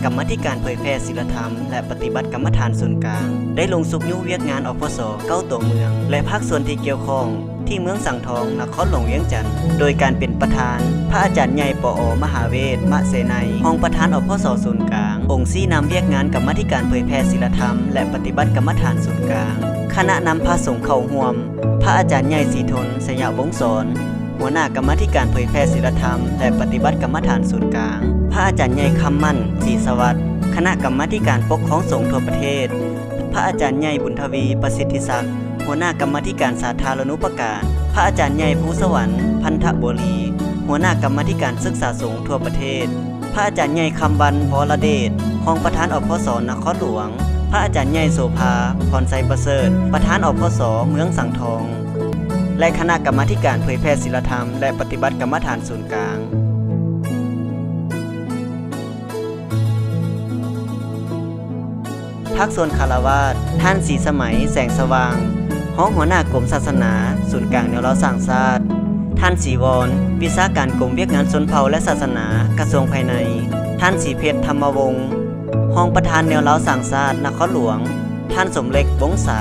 กรรมาธิการเผยแพร่ศีลธรรมและปฏิบัติกรรมฐานส่วนกลางได้ลงสุกยุ่งเวียกงานอพส9ตัวเมืองและภาคส่วนที่เกี่ยวข้องที่เมืองสังทองนครหลวงเวียงจันทร์โดยการเป็นประธานพระอาจารย์ใหญ่ปอมหาเวทมะเสนัยห้องประธานอพสส่วนกลางองค์ซี่นำเวียกงานกรรมาธิการเผยแพร่ศีลธรรมและปฏิบัติกรรมฐานส่วนกลางคณะนำพระสงฆ์เข้าร่วมพระอาจารย์ใหญ่ศรีทนสยามวงศ์สอนหัวหน้ากรรมาธิการเผยแพร่ศีลธรรมและปฏิบัติกรรมฐานส่วนกลางพระอาจารย์ใหญ่คำมั่นศรีสวัสดิ์คณะกรรมาธิการปกครองสงฆ์ทั่วประเทศพระอาจารย์ใหญ่บุญทวีประสิทธิศักดิ์หัวหน้ากรรมาธิการสาธารณูปการพระอาจารย์ใหญ่ภูสวรรค์พันธบุรีหัวหน้ากรรมาธิการศึกษาสงฆ์ทั่วประเทศพระอาจารย์ใหญ่คำบันวรเดชรองประธานอพสนครหลวงพระอาจารย์ใหญ่โสภาพรไซประเสริฐประธานอพสเมืองสังทองและคณะกรรมาธิการเผยแพร่ศีลธรรมและปฏิบัติกรรมฐานส่วนกลางภาคส่วนคารวาสท่านศรีสมัยแสงสว่างห้องหัวหน้ากรมศาสนาศูนย์กลางแนวเราสร้างชาติท่านศรีวรวิชาการกรมเวียกงานชนเผ่าและศาสนากระทรวงภายในท่านศรีเพชรธรรมวงศ์ห้องประธานแนวเราสร้างชาตินครหลวงท่านสมเล็กวงศา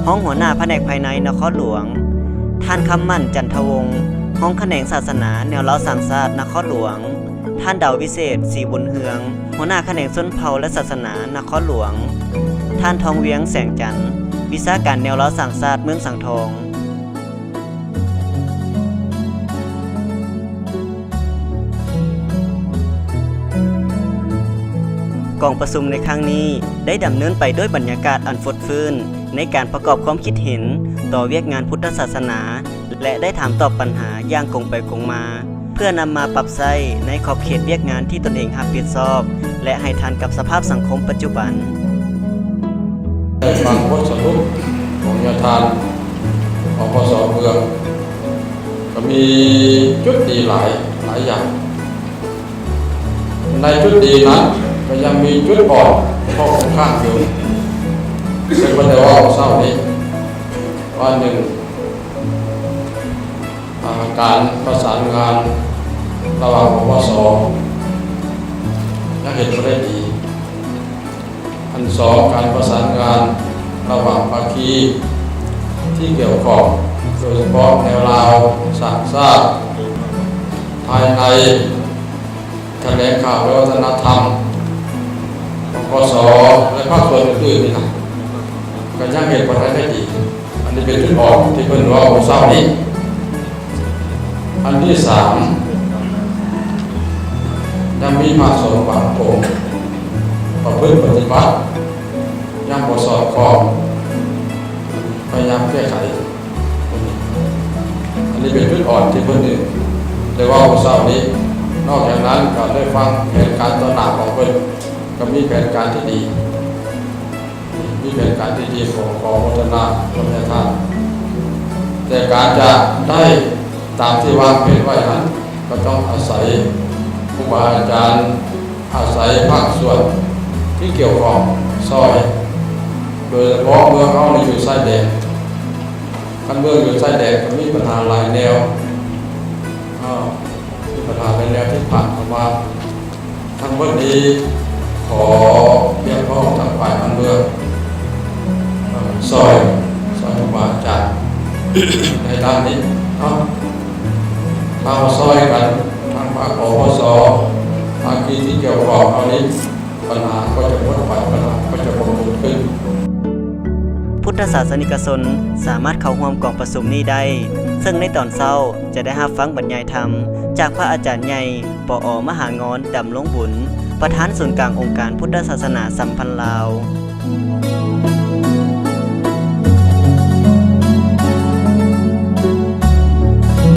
ห้องหัวหน้าแผนกภายในนครหลวงท่านคำมั่นจันทวงศ์ห้องแขนงศาสนาแนวเราสร้างชาตินครหลวงท่านดาววิเศษศรีบุญเฮืองหัวหน้าแขนงชนเผ่าและศาสนานครหลวงท่านทองเวียงแสงจันทร์วิชาการแนวเราสร้างชาติเมืองสังทองกองประชุมในครั้งนี้ได้ดำเนินไปด้วยบรรยากาศอันฟดฟื้นในการประกอบความคิดเห็นต่อเวียกงานพุทธศาสนาและได้ถามตอบปัญหาอย่างคงไปคงมาเพื่อนำมาปรับใช้ในขอบเขตเวียกงานที่ตนเองรับผิดชอบและให้ทันกับสภาพสังคมปัจจุบันฟังบทสรุปของยาทานของพสเมืองก็มีจุดดีหลายอย่างในจุดดีนั้นก็ยังมีจุดอ่อนข้อข้างอยู่ซึ่งก็ได้ว่าเศร้านี้ว่าหนึ่งการประสานงานระหว่างพสยังเห็นได้ดีอันสองการประสานงานระหว่างภาคีที่เกี่ยวข้องโดยเฉพาะแนวราวสร้างชาติภายในแถลงข่าววัฒนธรรมของพสและภาคส่วนอื่นๆนี่นะก็ยังเห็นว่าได้ดีอันนี้เป็นจุดอ่อนที่เพิ่นว่าเศร้านี้อันที่สามยังมีภาคส่วนบางองค์ประพฤติปฏิบัติยังบ่สอดคล้องพยายามแก้ไขอันนี้เป็นจุดอ่อนที่เพิ่นได้ว่าเศร้านี้นอกจากนั้นก็ได้ฟังแผนการต่อหน้าของเพิ่นก็มีแผนการที่ดีของวัฒนธรรมทานแต่การจะได้ตามที่วางแผนไว้นั้นก็ต้องอาศัยครูบาอาจารย์อาศัยภาคส่วนที่เกี่ยวข้องซอยโดยเฉพาะเมืองเขาอยู่ชายแดนกันเมืองอยู่ชายแดนก็มีปัญหาหลายแนวมีปัญหาหลายแนวที่ผ่านมาทั้งหมดนี้ขอเรียกร้องทางฝ่ายเมืองซอยครูบาอาจารย์ในด้านนี้เราซอยกันทางภาคพสภาคีที่เกี่ยวข้องเอานี้ปัญหาก็จะลดไปปัญหาก็จะบรรลุขึ้นพุทธศาสนิกชนสามารถเข้าร่วมกองประชุมนี้ได้ซึ่งในตอนเช้าจะได้รับฟังบรรยายธรรมจากพระอาจารย์ใหญ่ปอมหางอนดำรงบุญประธานศูนย์กลางองค์การพุทธศาสนาสัมพันธ์ลาว